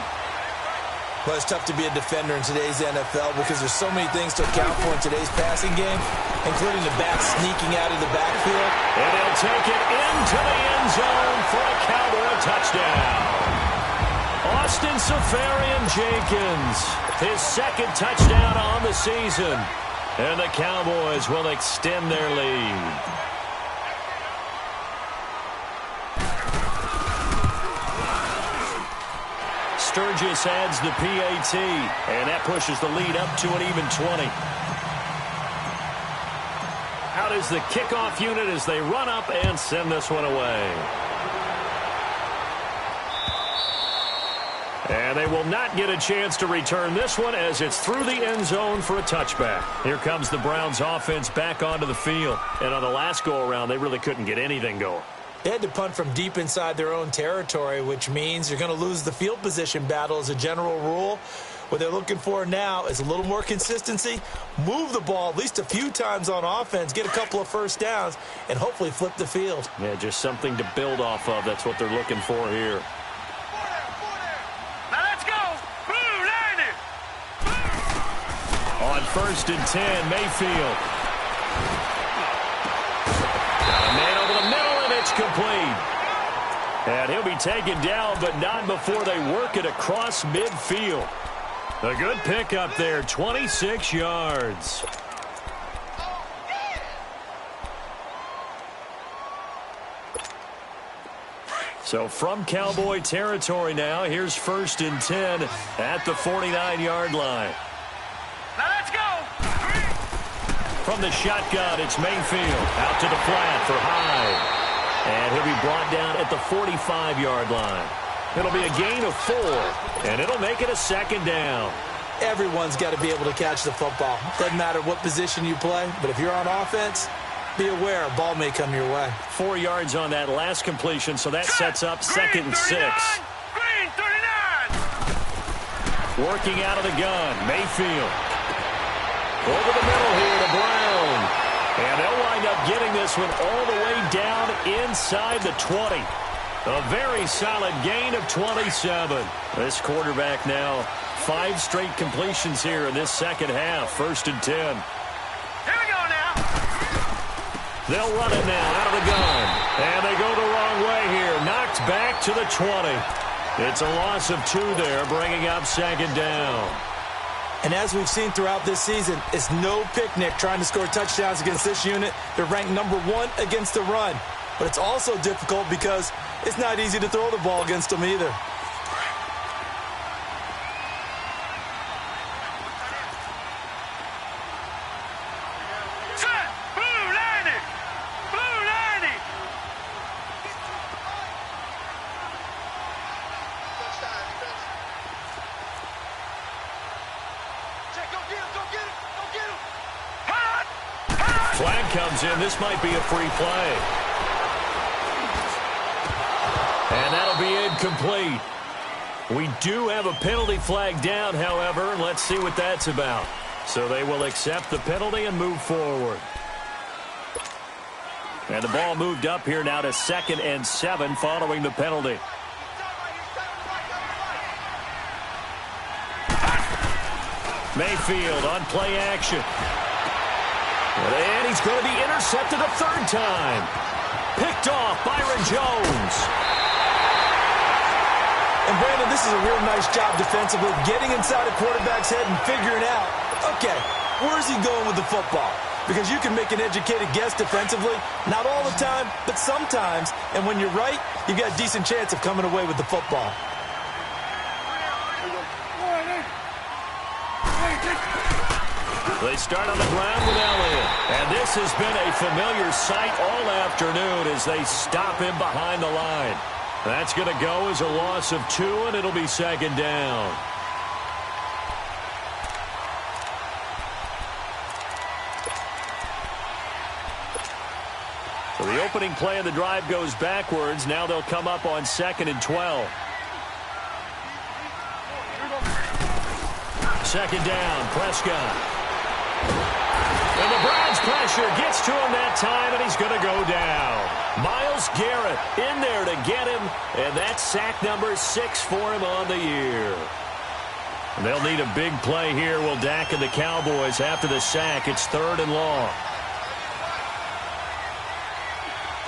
Speaker 2: Well, it's tough to be a defender in today's NFL because there's so many things to account for in today's passing game, including the back sneaking out of the backfield.
Speaker 1: And they'll take it into the end zone for a Cowboy touchdown. Austin Safarian Jenkins, his 2nd touchdown on the season. And the Cowboys will extend their lead. Sturgis adds the PAT, and that pushes the lead up to an even 20. Out is the kickoff unit as they run up and send this one away. And they will not get a chance to return this one as it's through the end zone for a touchback. Here comes the Browns offense back onto the field. And on the last go-around, they really couldn't get anything going.
Speaker 2: They had to punt from deep inside their own territory, which means you're going to lose the field position battle as a general rule. What they're looking for now is a little more consistency, move the ball at least a few times on offense, get a couple of first downs, and hopefully flip the field.
Speaker 1: Yeah, just something to build off of. That's what they're looking for here.
Speaker 3: Now let's go. Blue, line it.
Speaker 1: On 1st and 10, Mayfield. Got a man over the middle, and it's complete. And he'll be taken down, but not before they work it across midfield. A good pickup there, 26 yards. So from Cowboy territory now, here's 1st and 10 at the 49-yard line.
Speaker 3: Now let's go.
Speaker 1: From the shotgun, it's Mayfield out to the flat for Hyde. And he'll be brought down at the 45-yard line. It'll be a gain of 4, and it'll make it a 2nd down.
Speaker 2: Everyone's got to be able to catch the football. Doesn't matter what position you play, but if you're on offense, be aware a ball may come your way.
Speaker 1: 4 yards on that last completion, so that sets up 2nd and 6.
Speaker 3: Green 39.
Speaker 1: Working out of the gun, Mayfield. Over the middle here to Brown. And they'll wind up getting this one all the way down inside the 20. A very solid gain of 27. This quarterback now 5 straight completions here in this second half. 1st and 10.
Speaker 3: Here we go now.
Speaker 1: They'll run it now out of the gun. And they go the wrong way here. Knocked back to the 20. It's a loss of 2 there, bringing up 2nd down.
Speaker 2: And as we've seen throughout this season, it's no picnic trying to score touchdowns against this unit. They're ranked number 1 against the run. But it's also difficult because it's not easy to throw the ball against them either.
Speaker 3: Set. Blue, line it. Blue, line it.
Speaker 1: Flag comes in. This might be a free play. And that'll be incomplete. We do have a penalty flag down, however. Let's see what that's about. So they will accept the penalty and move forward. And the ball moved up here now to 2nd and 7 following the penalty. Mayfield on play action. And he's going to be intercepted a 3rd time. Picked off Byron Jones.
Speaker 2: And Brandon, this is a real nice job defensively, getting inside a quarterback's head and figuring out, okay, where's he going with the football? Because you can make an educated guess defensively, not all the time, but sometimes. And when you're right, you've got a decent chance of coming away with the football.
Speaker 1: They start on the ground with Elliott. And this has been a familiar sight all afternoon as they stop him behind the line. That's going to go as a loss of 2, and it'll be 2nd down. So the opening play of the drive goes backwards. Now they'll come up on 2nd and 12. 2nd down, Prescott. And the Browns pressure gets to him that time, and he's going to go down. Myles Garrett in there to get him, and that's sack number 6 for him on the year. They'll need a big play here, will Dak and the Cowboys after the sack. It's 3rd and long.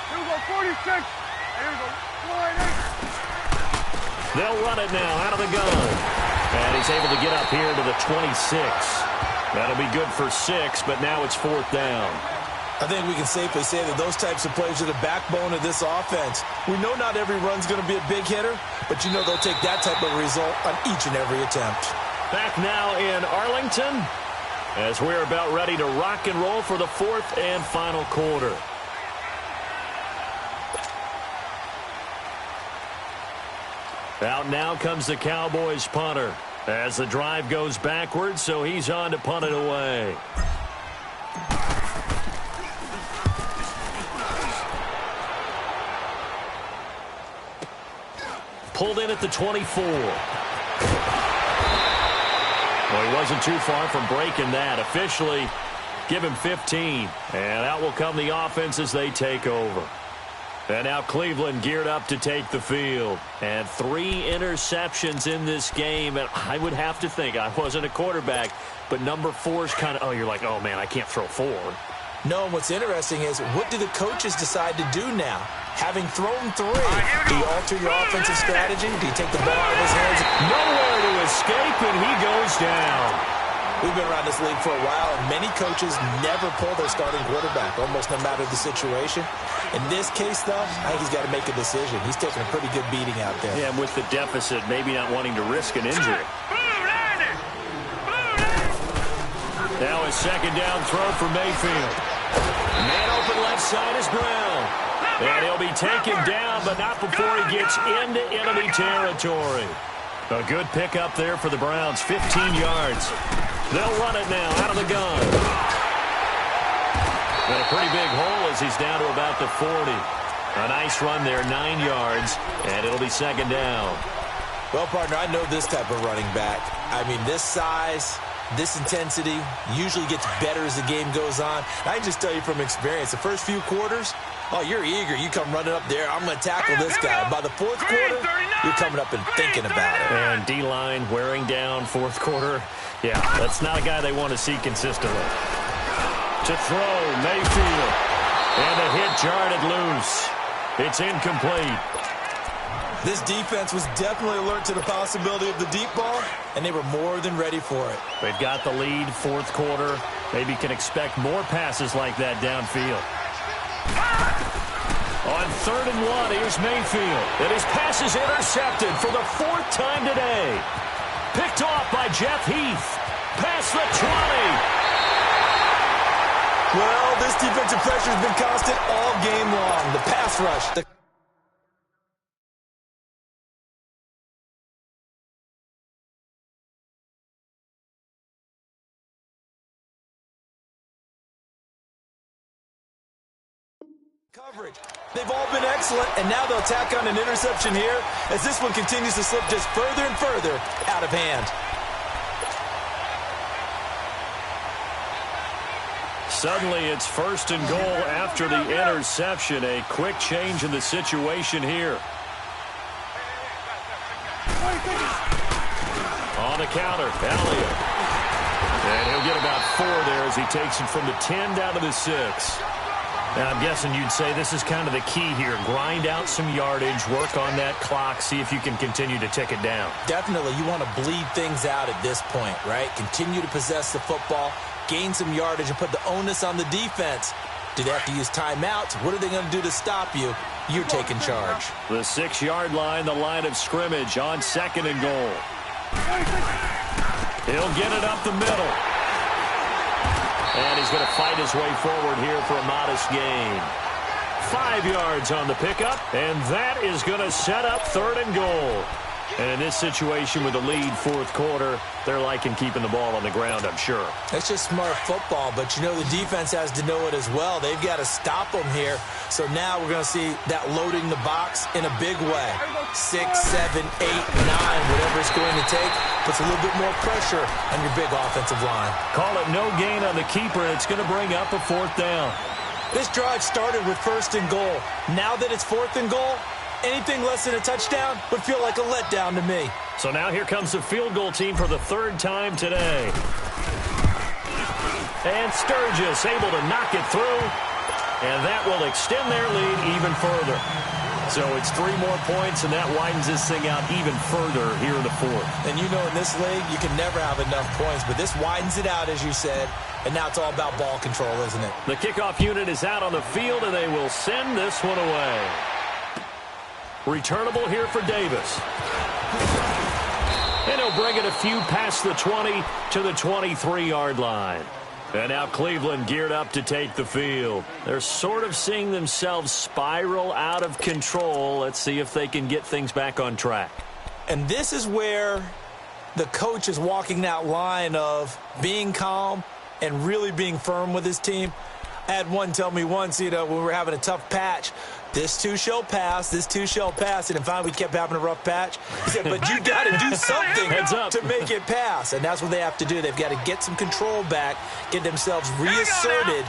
Speaker 3: Here we go, 46. Here we go, 48.
Speaker 1: They'll run it now out of the gun. And he's able to get up here to the 26. That'll be good for 6, but now it's 4th down.
Speaker 2: I think we can safely say that those types of plays are the backbone of this offense. We know not every run's going to be a big hitter, but you know they'll take that type of result on each and every attempt.
Speaker 1: Back now in Arlington as we're about ready to rock and roll for the 4th and final quarter. Out now comes the Cowboys punter as the drive goes backwards, so he's on to punt it away. Pulled in at the 24. Well, he wasn't too far from breaking that. Officially, give him 15. And out will come the offense as they take over. And now Cleveland geared up to take the field. And 3 interceptions in this game. And I would have to think, I wasn't a quarterback, but number 4 is kind of, you're like, oh, man, I can't throw 4.
Speaker 2: No, and what's interesting is, what do the coaches decide to do now? Having thrown 3, do you alter your offensive strategy? Do you take the ball out of his hands?
Speaker 1: Nowhere to escape, and he goes down.
Speaker 2: We've been around this league for a while, and many coaches never pull their starting quarterback, almost no matter the situation. In this case, though, I think he's got to make a decision. He's taking a pretty good beating out there.
Speaker 1: Yeah, with the deficit, maybe not wanting to risk an injury. Now a second down throw for Mayfield. Man open left side is Brown. And he'll be taken down, but not before he gets into enemy territory. A good pickup there for the Browns, 15 yards. They'll run it now out of the gun. And a pretty big hole as he's down to about the 40. A nice run there, 9 yards, and it'll be second down.
Speaker 2: Well, partner, I know this type of running back. I mean, this size, this intensity usually gets better as the game goes on. I can just tell you from experience, the first few quarters, oh, you're eager. You come running up there, I'm going to tackle this guy. By the fourth quarter, you're coming up and thinking about it.
Speaker 1: And D-line wearing down fourth quarter. Yeah, that's not a guy they want to see consistently. To throw, Mayfield. And the hit jarred it loose. It's incomplete.
Speaker 2: This defense was definitely alert to the possibility of the deep ball, and they were more than ready for it.
Speaker 1: They've got the lead, fourth quarter. Maybe can expect more passes like that downfield. On 3rd and 1, here's Mayfield. And his pass is intercepted for the 4th time today. Picked off by Jeff Heath. Past the 20.
Speaker 2: Well, this defensive pressure has been constant all game long. The pass rush, coverage. They've all been excellent, and now they'll tack on an interception here as this one continues to slip just further and further out of hand.
Speaker 1: Suddenly it's 1st and goal after the interception. A quick change in the situation here. On the counter, Elliott. And he'll get about 4 there as he takes it from the 10 down to the 6. Now, I'm guessing you'd say this is kind of the key here. Grind out some yardage, work on that clock, see if you can continue to tick it down.
Speaker 2: Definitely. You want to bleed things out at this point, right? Continue to possess the football, gain some yardage, and put the onus on the defense. Do they have to use timeouts? What are they going to do to stop you? You're taking charge.
Speaker 1: The 6-yard line, the line of scrimmage on 2nd and goal. He'll get it up the middle. And he's going to fight his way forward here for a modest gain. 5 yards on the pickup, and that is going to set up 3rd and goal. And in this situation with the lead, fourth quarter, they're liking keeping the ball on the ground, I'm sure.
Speaker 2: That's just smart football, but you know the defense has to know it as well. They've got to stop them here. So now we're going to see that loading the box in a big way. 6, 7, 8, 9, whatever it's going to take, puts a little bit more pressure on your big offensive line.
Speaker 1: Call it no gain on the keeper, and it's going to bring up a 4th down.
Speaker 2: This drive started with 1st and goal. Now that it's 4th and goal, anything less than a touchdown would feel like a letdown to me.
Speaker 1: So now here comes the field goal team for the 3rd time today. And Sturgis able to knock it through. And that will extend their lead even further. So it's 3 more points, and that widens this thing out even further here in the 4th.
Speaker 2: And you know in this league, you can never have enough points. But this widens it out, as you said. And now it's all about ball control, isn't it?
Speaker 1: The kickoff unit is out on the field, and they will send this one away. Returnable here for Davis. And he'll bring it a few past the 20 to the 23-yard line. And now Cleveland geared up to take the field. They're sort of seeing themselves spiral out of control. Let's see if they can get things back on track.
Speaker 2: And this is where the coach is walking that line of being calm and really being firm with his team. I had one tell me once, when we were having a tough patch, this too shall pass, this too shall pass. And finally we kept having a rough patch. He said, but you got to do something to make get past, and that's what they have to do. They've got to get some control back, get themselves reasserted,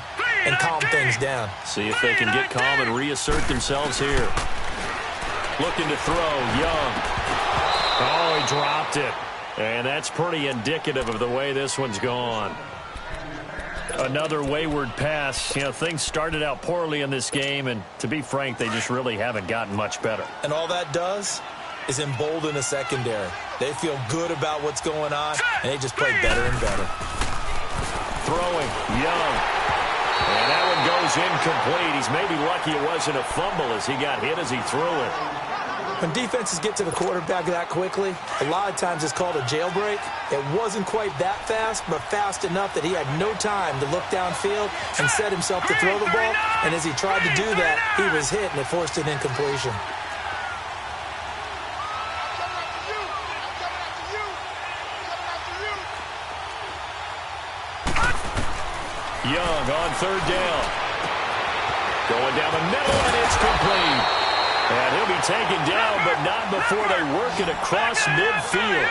Speaker 2: and calm things down.
Speaker 1: See if they can get calm and reassert themselves here. Looking to throw, Young. Oh, he dropped it. And that's pretty indicative of the way this one's gone. Another wayward pass. You know, things started out poorly in this game, and to be frank, they just really haven't gotten much better.
Speaker 2: And all that does is embolden the secondary. They feel good about what's going on, and they just play better and better.
Speaker 1: Throwing, Young. And that one goes incomplete. He's maybe lucky it wasn't a fumble as he got hit as he threw it.
Speaker 2: When defenses get to the quarterback that quickly, a lot of times it's called a jailbreak. It wasn't quite that fast, but fast enough that he had no time to look downfield and set himself to throw the ball. And as he tried to do that, he was hit, and it forced an incompletion.
Speaker 1: Young on third down. Going down the middle, and it's complete. And he'll be taken down, but not before they work it across midfield.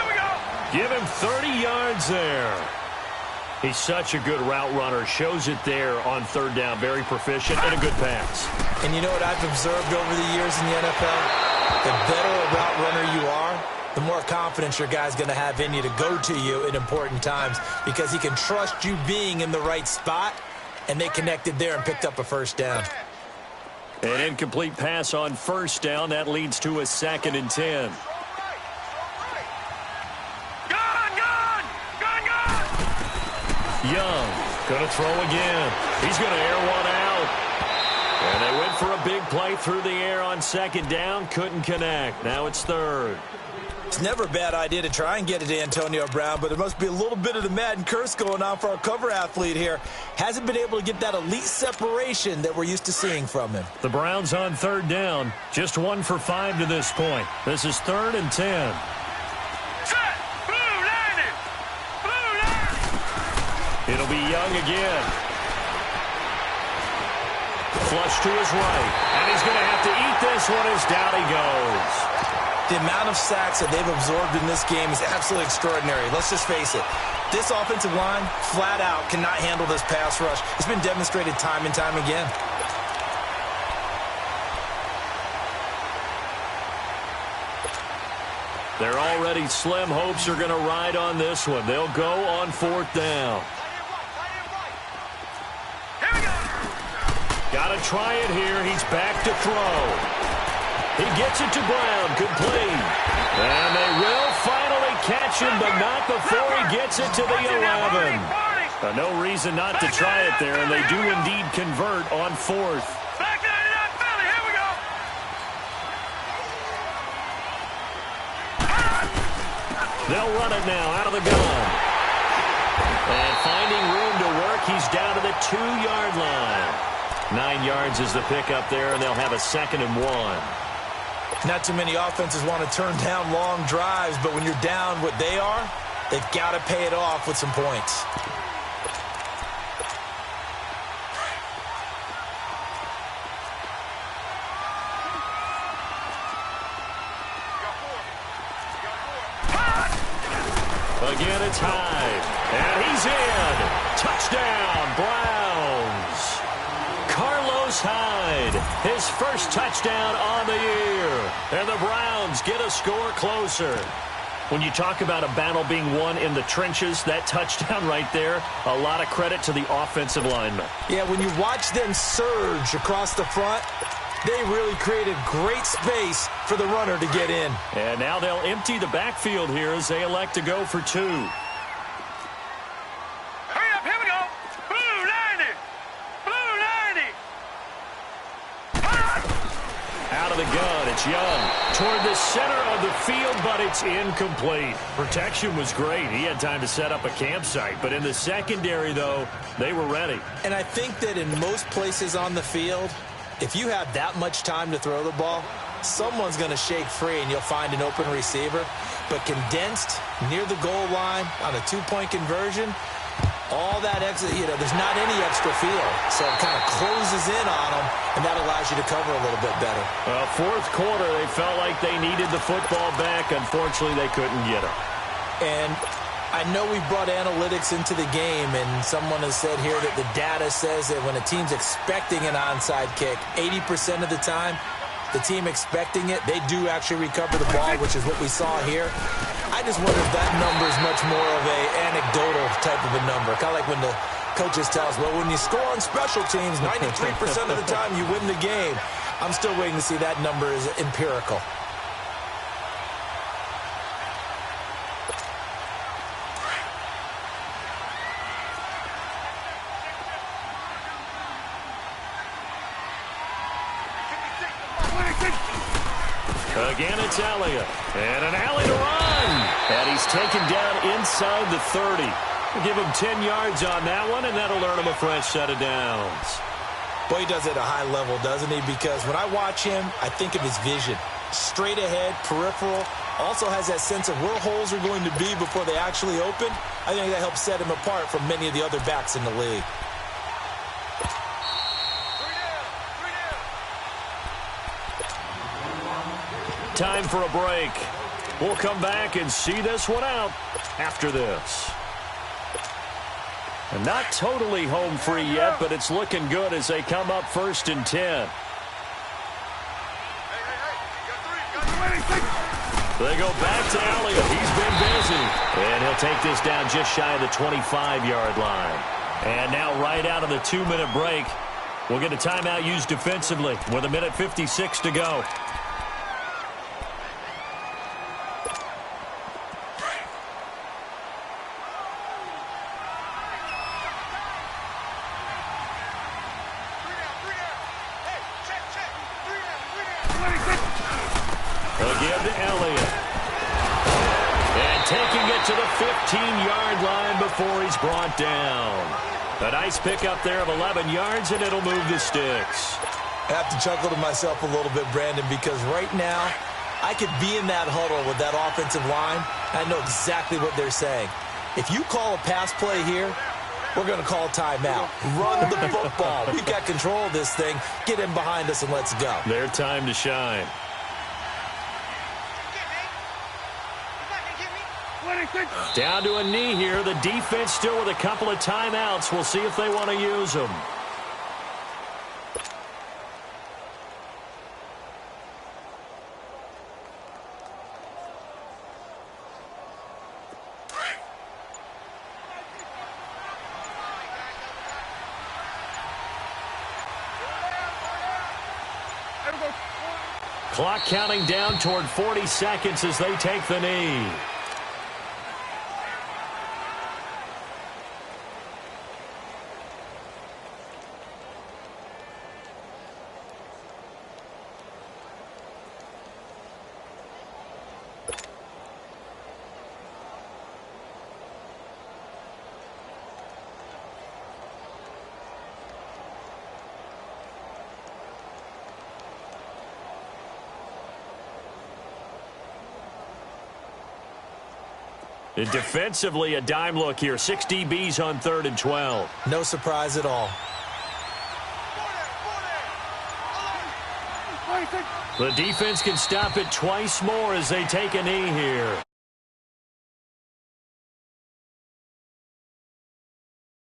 Speaker 1: Give him 30 yards there. He's such a good route runner. Shows it there on third down. Very proficient and a good pass.
Speaker 2: And you know what I've observed over the years in the NFL? The better a route runner you are, the more confidence your guy's going to have in you to go to you in important times because he can trust you being in the right spot, and they connected there and picked up a first down.
Speaker 1: An incomplete pass on first down. That leads to a 2nd and 10. Young going to throw again. He's going to air one out. And they went for a big play through the air on 2nd down. Couldn't connect. Now it's 3rd.
Speaker 2: It's never a bad idea to try and get it to Antonio Brown, but there must be a little bit of the Madden curse going on for our cover athlete here. Hasn't been able to get that elite separation that we're used to seeing from him.
Speaker 1: The Browns on 3rd down. Just 1 for 5 to this point. This is 3rd and 10. It'll be Young again. Flush to his right. And he's going to have to eat this one as down he goes.
Speaker 2: The amount of sacks that they've absorbed in this game is absolutely extraordinary. Let's just face it. This offensive line, flat out, cannot handle this pass rush. It's been demonstrated time and time again.
Speaker 1: They're already slim hopes are going to ride on this one. They'll go on 4th down. Got to try it here. He's back to throw. He gets it to Brown. Complete. And they will finally catch him, but not before he gets it to the 11. No reason not to try it there, and they do indeed convert on 4th. They'll run it now out of the gun. And finding room to work, he's down to the 2-yard line. 9 yards is the pickup there, and they'll have a 2nd and 1.
Speaker 2: Not too many offenses want to turn down long drives, but when you're down what they are, they've got to pay it off with some points.
Speaker 1: Again, it's Hyde. And he's in. Touchdown, Browns. Carlos Hyde, his first touchdown on the year. And the Browns get a score closer. When you talk about a battle being won in the trenches, that touchdown right there, a lot of credit to the offensive linemen.
Speaker 2: Yeah, when you watch them surge across the front, they really created great space for the runner to get in.
Speaker 1: And now they'll empty the backfield here as they elect to go for 2.
Speaker 3: Hurry up, here we go. Blue 90. Blue 90.
Speaker 1: Out of the gun, it's Young. Toward the center of the field, but it's incomplete. Protection was great. He had time to set up a campsite. But in the secondary, though, they were ready.
Speaker 2: And I think that in most places on the field, if you have that much time to throw the ball, someone's going to shake free and you'll find an open receiver. But condensed near the goal line on a 2-point conversion, all that extra, there's not any extra field. So it kind of closes in on them, and that allows you to cover a little bit better.
Speaker 1: Well, 4th quarter, they felt like they needed the football back. Unfortunately, they couldn't get it.
Speaker 2: And I know we brought analytics into the game, and someone has said here that the data says that when a team's expecting an onside kick, 80% of the time, the team expecting it, they do actually recover the ball, which is what we saw here. I just wonder if that number is much more of a anecdotal type of a number. Kind of like when the coaches tell us, well, when you score on special teams, 93% of the time you win the game. I'm still waiting to see that number is empirical.
Speaker 1: Again, it's Elliott. And an alley to run. And he's taken down inside the 30. We'll give him 10 yards on that one, and that'll earn him a fresh set of downs.
Speaker 2: Boy, he does it at a high level, doesn't he? Because when I watch him, I think of his vision. Straight ahead, peripheral. Also has that sense of where holes are going to be before they actually open. I think that helps set him apart from many of the other backs in the league.
Speaker 1: Time for a break. We'll come back and see this one out after this. And not totally home free yet, but it's looking good as they come up 1st and 10. They go back to Elliott. He's been busy. And he'll take this down just shy of the 25-yard line. And now right out of the 2-minute break, we'll get a timeout used defensively with 1:56 to go. Again to Elliott. And taking it to the 15-yard line before he's brought down. A nice pickup there of 11 yards, and it'll move the sticks.
Speaker 2: I have to chuckle to myself a little bit, Brandon, because right now I could be in that huddle with that offensive line. I know exactly what they're saying. If you call a pass play here, we're going to call a timeout. Run the football. We've got control of this thing. Get in behind us and let's go.
Speaker 1: Their time to shine. Down to a knee here. The defense still with a couple of timeouts. We'll see if they want to use them. Clock counting down toward 40 seconds as they take the knee. And defensively, a dime look here. 6 DBs on 3rd and 12.
Speaker 2: No surprise at all.
Speaker 1: The defense can stop it twice more as they take a knee here.